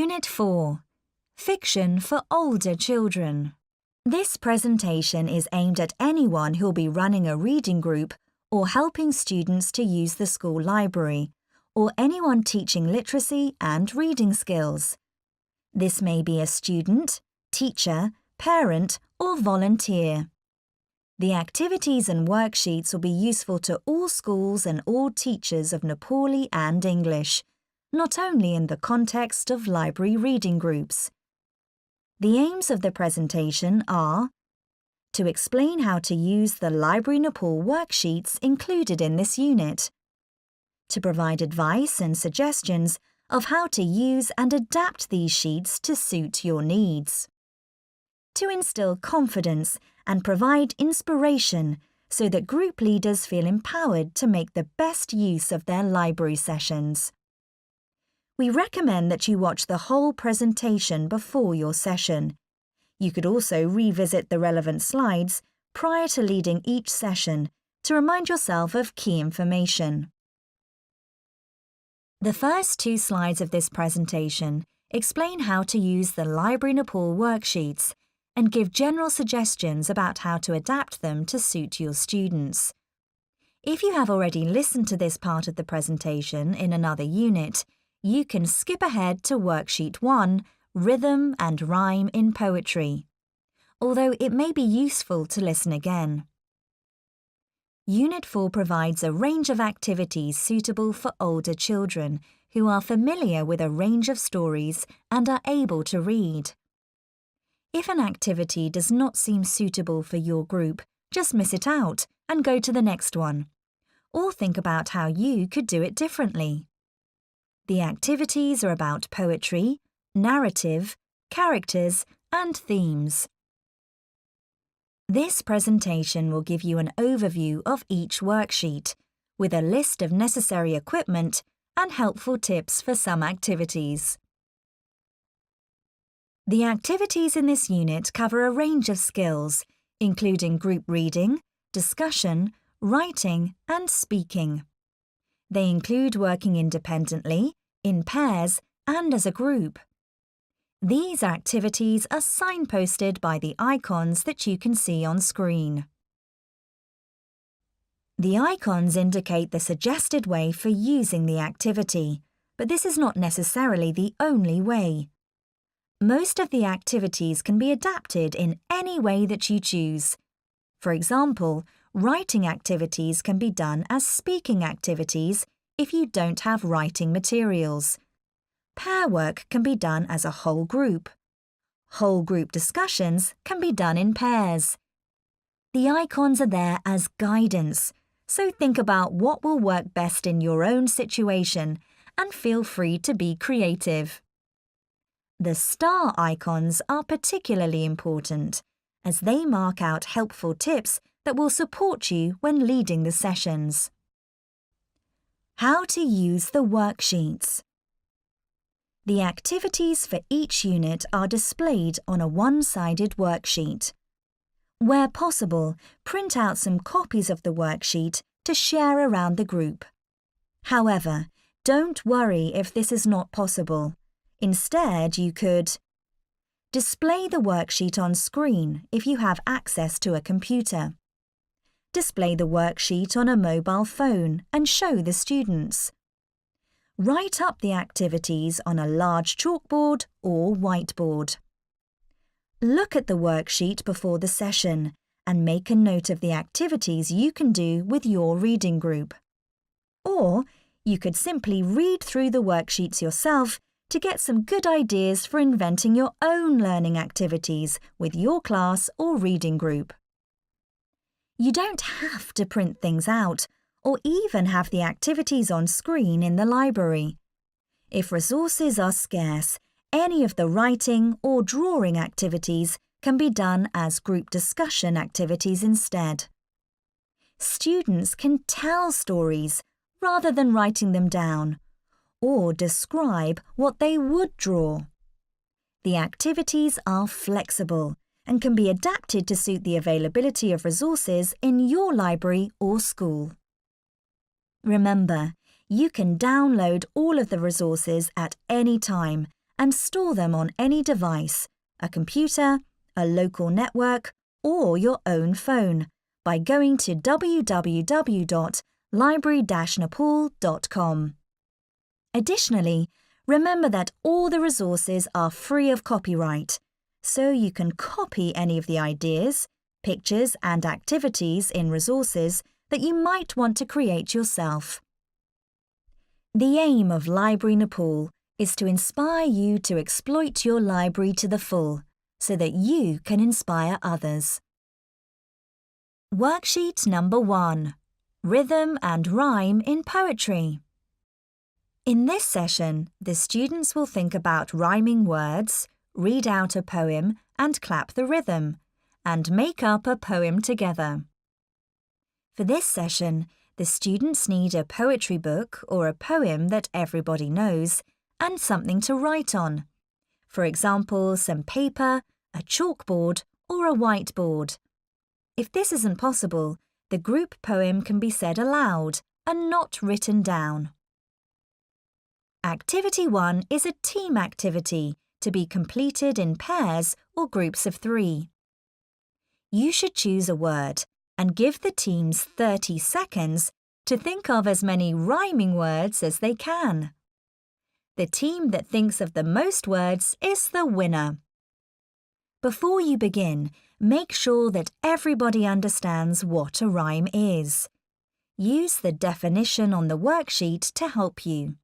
Unit 4. Fiction for older children. This presentation is aimed at anyone who'll be running a reading group or helping students to use the school library, or anyone teaching literacy and reading skills. This may be a student, teacher, parent, or volunteer. The activities and worksheets will be useful to all schools and all teachers of Nepali and English, not only in the context of library reading groups. The aims of the presentation are to explain how to use the Library Nepal worksheets included in this unit, to provide advice and suggestions of how to use and adapt these sheets to suit your needs, to instill confidence and provide inspiration so that group leaders feel empowered to make the best use of their library sessions. We recommend that you watch the whole presentation before your session. You could also revisit the relevant slides prior to leading each session to remind yourself of key information. The first 2 slides of this presentation explain how to use the Library Nepal worksheets and give general suggestions about how to adapt them to suit your students. If you have already listened to this part of the presentation in another unit, you can skip ahead to Worksheet 1, Rhythm and Rhyme in Poetry, although it may be useful to listen again. Unit 4 provides a range of activities suitable for older children who are familiar with a range of stories and are able to read. If an activity does not seem suitable for your group, just miss it out and go to the next one, or think about how you could do it differently. The activities are about poetry, narrative, characters, and themes. This presentation will give you an overview of each worksheet, with a list of necessary equipment and helpful tips for some activities. The activities in this unit cover a range of skills, including group reading, discussion, writing, and speaking. They include working independently, in pairs, and as a group. These activities are signposted by the icons that you can see on screen. The icons indicate the suggested way for using the activity, but this is not necessarily the only way. Most of the activities can be adapted in any way that you choose. For example, writing activities can be done as speaking activities if you don't have writing materials. Pair work can be done as a whole group. Whole group discussions can be done in pairs. The icons are there as guidance, so think about what will work best in your own situation and feel free to be creative. The star icons are particularly important, as they mark out helpful tips that will support you when leading the sessions. How to use the worksheets. The activities for each unit are displayed on a one-sided worksheet. Where possible, print out some copies of the worksheet to share around the group. However, don't worry if this is not possible. Instead, you could display the worksheet on screen if you have access to a computer. Display the worksheet on a mobile phone and show the students. Write up the activities on a large chalkboard or whiteboard. Look at the worksheet before the session and make a note of the activities you can do with your reading group. Or you could simply read through the worksheets yourself to get some good ideas for inventing your own learning activities with your class or reading group. You don't have to print things out or even have the activities on screen in the library. If resources are scarce, any of the writing or drawing activities can be done as group discussion activities instead. Students can tell stories rather than writing them down, or describe what they would draw. The activities are flexible and can be adapted to suit the availability of resources in your library or school. Remember, you can download all of the resources at any time and store them on any device, a computer, a local network, or your own phone by going to www.library-nepal.com. Additionally, remember that all the resources are free of copyright, so you can copy any of the ideas, pictures and activities in resources that you might want to create yourself. The aim of Library Nepal is to inspire you to exploit your library to the full so that you can inspire others. Worksheet number 1. Rhythm and Rhyme in Poetry. In this session, the students will think about rhyming words, read out a poem and clap the rhythm, and make up a poem together. For this session, the students need a poetry book or a poem that everybody knows and something to write on. For example, some paper, a chalkboard or a whiteboard. If this isn't possible, the group poem can be said aloud and not written down. Activity 1 is a team activity to be completed in pairs or groups of 3. You should choose a word and give the teams 30 seconds to think of as many rhyming words as they can. The team that thinks of the most words is the winner. Before you begin, make sure that everybody understands what a rhyme is. Use the definition on the worksheet to help you.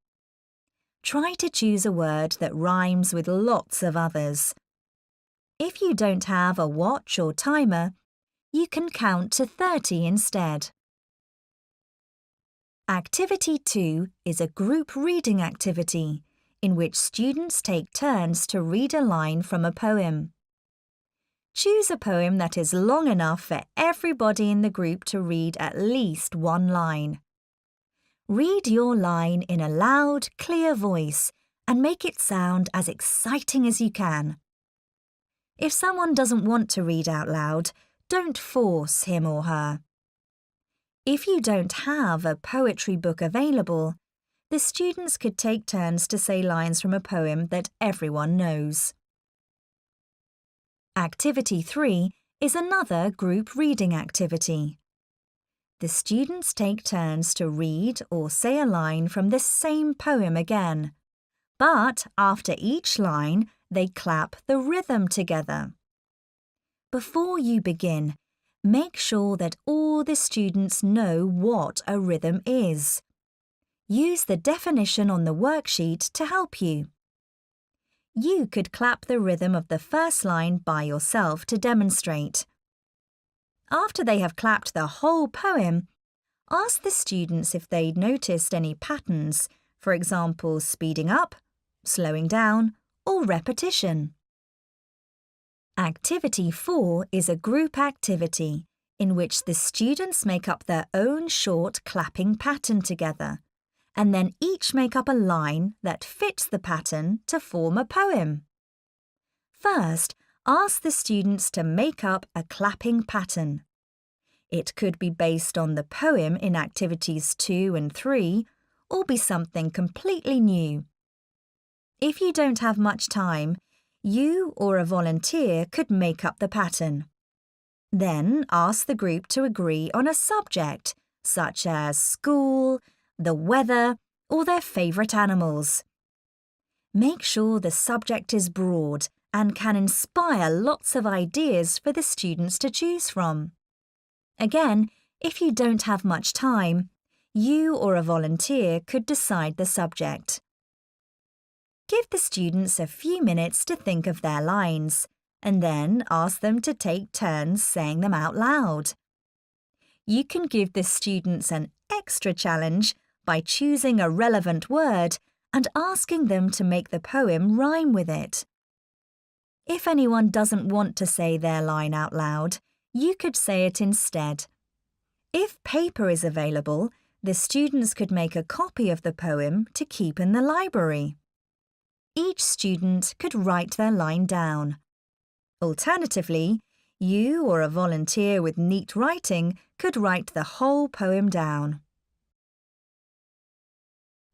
Try to choose a word that rhymes with lots of others. If you don't have a watch or timer, you can count to 30 instead. Activity 2 is a group reading activity in which students take turns to read a line from a poem. Choose a poem that is long enough for everybody in the group to read at least one line. Read your line in a loud, clear voice and make it sound as exciting as you can. If someone doesn't want to read out loud, don't force him or her. If you don't have a poetry book available, the students could take turns to say lines from a poem that everyone knows. Activity 3 is another group reading activity. The students take turns to read or say a line from the same poem again, but after each line, they clap the rhythm together. Before you begin, make sure that all the students know what a rhythm is. Use the definition on the worksheet to help you. You could clap the rhythm of the first line by yourself to demonstrate. After they have clapped the whole poem, ask the students if they'd noticed any patterns, for example, speeding up, slowing down, or repetition. Activity 4 is a group activity in which the students make up their own short clapping pattern together, and then each make up a line that fits the pattern to form a poem. First, ask the students to make up a clapping pattern. It could be based on the poem in activities 2 and 3, or be something completely new. If you don't have much time, you or a volunteer could make up the pattern. Then ask the group to agree on a subject, such as school, the weather, or their favourite animals. Make sure the subject is broad and can inspire lots of ideas for the students to choose from. Again, if you don't have much time, you or a volunteer could decide the subject. Give the students a few minutes to think of their lines, and then ask them to take turns saying them out loud. You can give the students an extra challenge by choosing a relevant word and asking them to make the poem rhyme with it. If anyone doesn't want to say their line out loud, you could say it instead. If paper is available, the students could make a copy of the poem to keep in the library. Each student could write their line down. Alternatively, you or a volunteer with neat writing could write the whole poem down.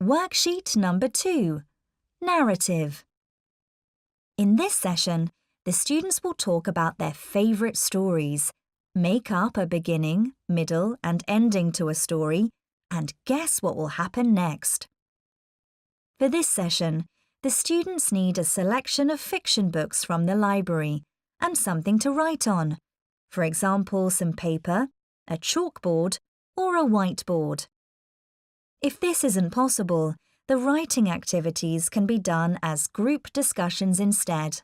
Worksheet number 2. Narrative. In this session, the students will talk about their favourite stories, make up a beginning, middle and ending to a story, and guess what will happen next. For this session, the students need a selection of fiction books from the library and something to write on, for example, some paper, a chalkboard, or a whiteboard. If this isn't possible, the writing activities can be done as group discussions instead.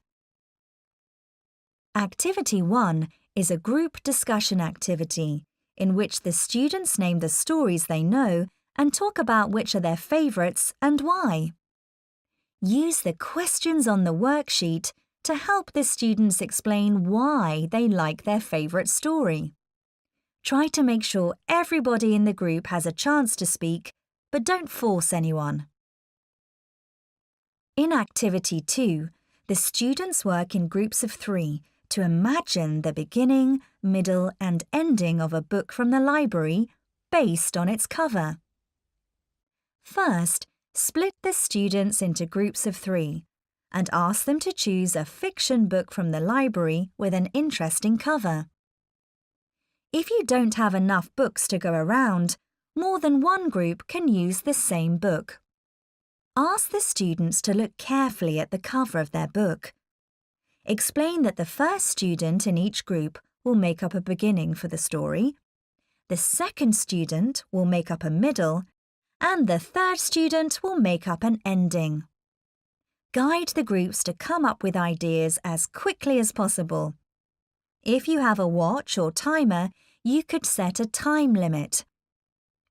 Activity 1 is a group discussion activity in which the students name the stories they know and talk about which are their favourites and why. Use the questions on the worksheet to help the students explain why they like their favourite story. Try to make sure everybody in the group has a chance to speak, but don't force anyone. In Activity 2, the students work in groups of 3 to imagine the beginning, middle and ending of a book from the library based on its cover. First, split the students into groups of 3 and ask them to choose a fiction book from the library with an interesting cover. If you don't have enough books to go around, more than one group can use the same book. Ask the students to look carefully at the cover of their book. Explain that the first student in each group will make up a beginning for the story, the second student will make up a middle, and the third student will make up an ending. Guide the groups to come up with ideas as quickly as possible. If you have a watch or timer, you could set a time limit.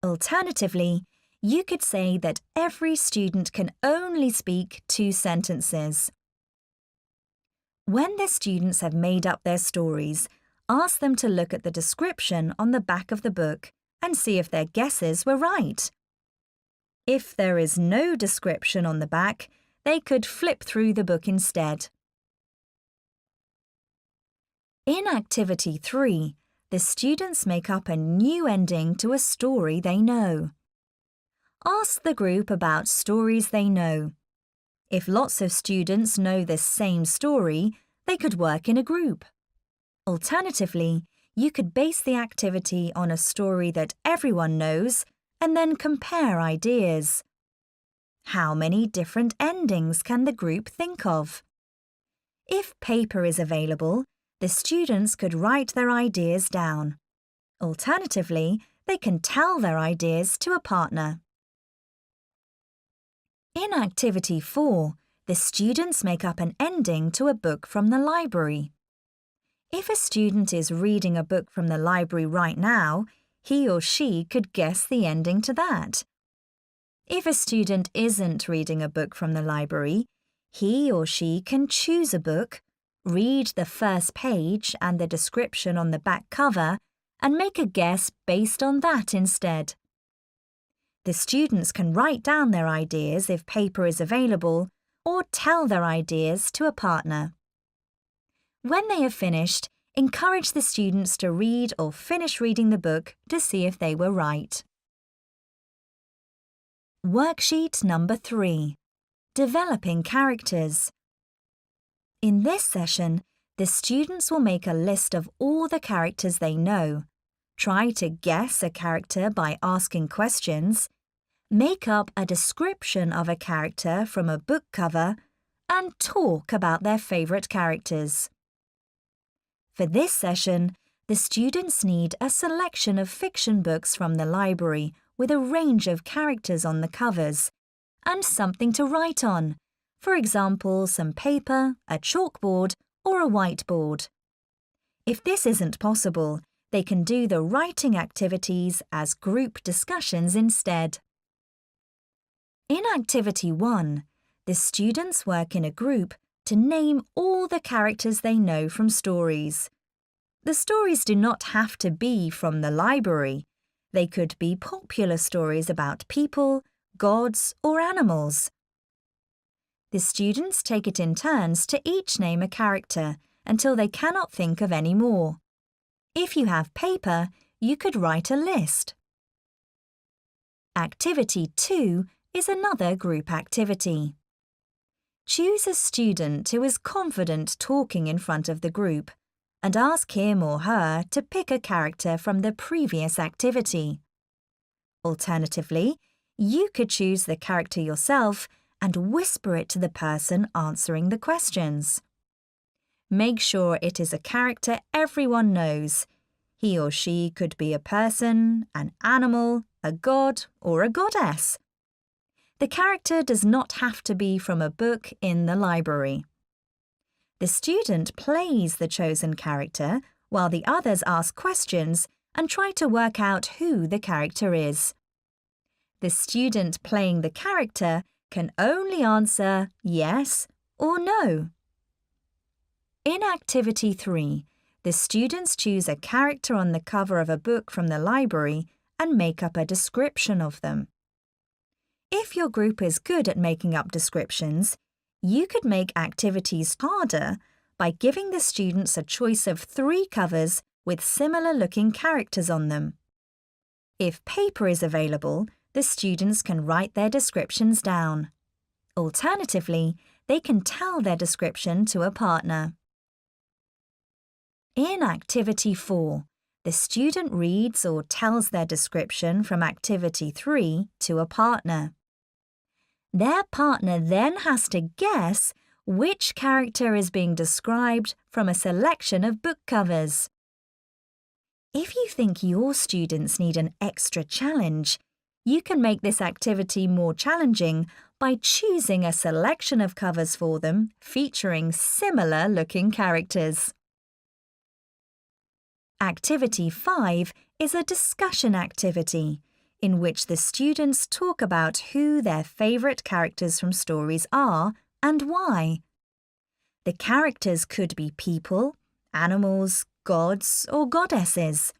Alternatively, you could say that every student can only speak 2 sentences. When the students have made up their stories, ask them to look at the description on the back of the book and see if their guesses were right. If there is no description on the back, they could flip through the book instead. In Activity 3, the students make up a new ending to a story they know. Ask the group about stories they know. If lots of students know the same story, they could work in a group. Alternatively, you could base the activity on a story that everyone knows and then compare ideas. How many different endings can the group think of? If paper is available, the students could write their ideas down. Alternatively, they can tell their ideas to a partner. In Activity 4, the students make up an ending to a book from the library. If a student is reading a book from the library right now, he or she could guess the ending to that. If a student isn't reading a book from the library, he or she can choose a book, read the first page and the description on the back cover, and make a guess based on that instead. The students can write down their ideas if paper is available, or tell their ideas to a partner. When they have finished, encourage the students to read or finish reading the book to see if they were right. Worksheet number 3. Developing characters. In this session, the students will make a list of all the characters they know, try to guess a character by asking questions, make up a description of a character from a book cover, and talk about their favourite characters. For this session, the students need a selection of fiction books from the library with a range of characters on the covers, and something to write on, for example, some paper, a chalkboard, or a whiteboard. If this isn't possible, they can do the writing activities as group discussions instead. In Activity 1, the students work in a group to name all the characters they know from stories. The stories do not have to be from the library. They could be popular stories about people, gods, or animals. The students take it in turns to each name a character until they cannot think of any more. If you have paper, you could write a list. Activity 2 is another group activity. Choose a student who is confident talking in front of the group and ask him or her to pick a character from the previous activity. Alternatively, you could choose the character yourself and whisper it to the person answering the questions. Make sure it is a character everyone knows. He or she could be a person, an animal, a god, or a goddess. The character does not have to be from a book in the library. The student plays the chosen character while the others ask questions and try to work out who the character is. The student playing the character can only answer yes or no. In Activity 3, the students choose a character on the cover of a book from the library and make up a description of them. If your group is good at making up descriptions, you could make activities harder by giving the students a choice of 3 covers with similar-looking characters on them. If paper is available, the students can write their descriptions down. Alternatively, they can tell their description to a partner. In Activity 4, the student reads or tells their description from Activity 3 to a partner. Their partner then has to guess which character is being described from a selection of book covers. If you think your students need an extra challenge, you can make this activity more challenging by choosing a selection of covers for them featuring similar-looking characters. Activity 5 is a discussion activity in which the students talk about who their favourite characters from stories are and why. The characters could be people, animals, gods, or goddesses.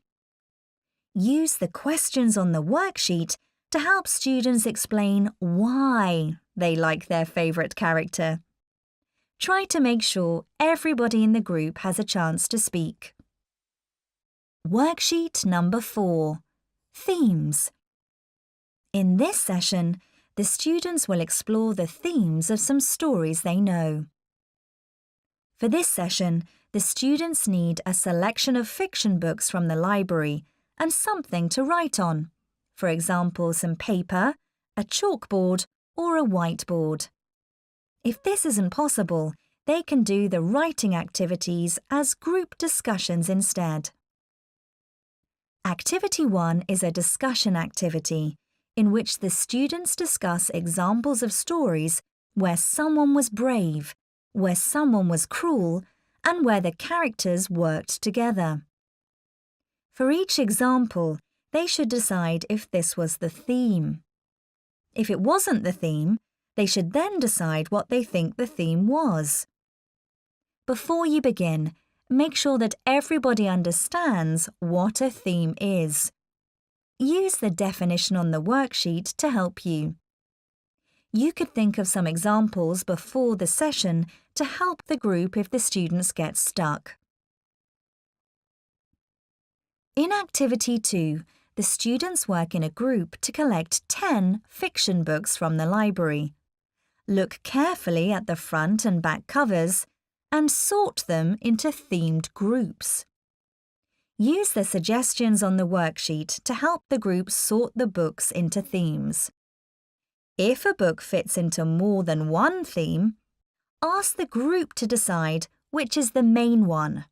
Use the questions on the worksheet to help students explain why they like their favourite character. Try to make sure everybody in the group has a chance to speak. Worksheet number 4. Themes. In this session, the students will explore the themes of some stories they know. For this session, the students need a selection of fiction books from the library and something to write on, for example, some paper, a chalkboard, or a whiteboard. If this isn't possible, they can do the writing activities as group discussions instead. Activity 1 is a discussion activity in which the students discuss examples of stories where someone was brave, where someone was cruel, and where the characters worked together. For each example, they should decide if this was the theme. If it wasn't the theme, they should then decide what they think the theme was. Before you begin, make sure that everybody understands what a theme is. Use the definition on the worksheet to help you. You could think of some examples before the session to help the group if the students get stuck. In Activity 2, the students work in a group to collect 10 fiction books from the library. Look carefully at the front and back covers and sort them into themed groups. Use the suggestions on the worksheet to help the group sort the books into themes. If a book fits into more than one theme, ask the group to decide which is the main one.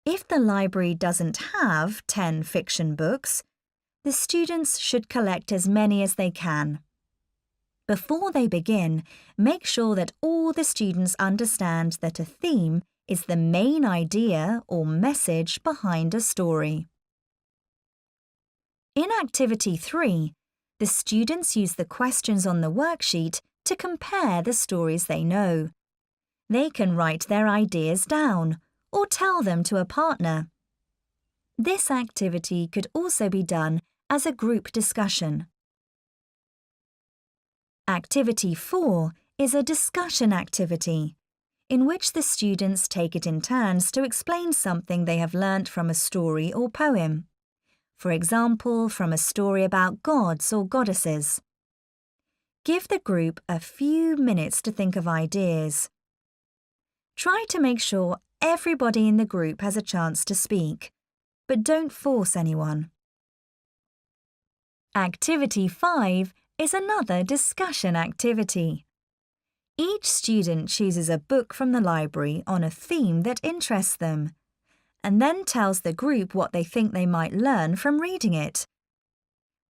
If the library doesn't have 10 fiction books, the students should collect as many as they can. Before they begin, make sure that all the students understand that a theme is the main idea or message behind a story. In Activity 3, the students use the questions on the worksheet to compare the stories they know. They can write their ideas down or tell them to a partner. This activity could also be done as a group discussion. Activity 4 is a discussion activity, in which the students take it in turns to explain something they have learnt from a story or poem. For example, from a story about gods or goddesses. Give the group a few minutes to think of ideas. Try to make sure everybody in the group has a chance to speak, but don't force anyone. Activity 5 is another discussion activity. Each student chooses a book from the library on a theme that interests them, and then tells the group what they think they might learn from reading it.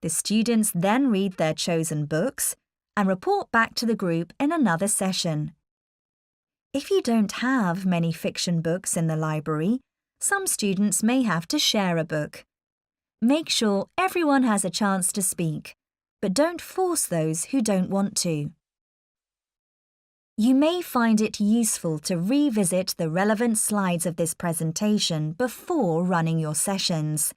The students then read their chosen books and report back to the group in another session. If you don't have many fiction books in the library, some students may have to share a book. Make sure everyone has a chance to speak, but don't force those who don't want to. You may find it useful to revisit the relevant slides of this presentation before running your sessions.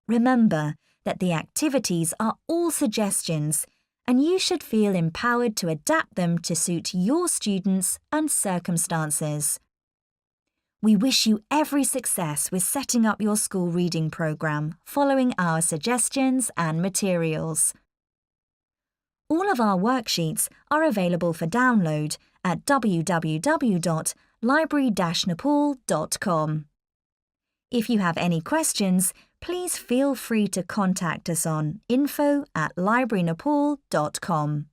Remember that the activities are all suggestions, and you should feel empowered to adapt them to suit your students and circumstances. We wish you every success with setting up your school reading programme following our suggestions and materials. All of our worksheets are available for download at www.library-nepal.com. If you have any questions, please feel free to contact us on info@librarynepal.com.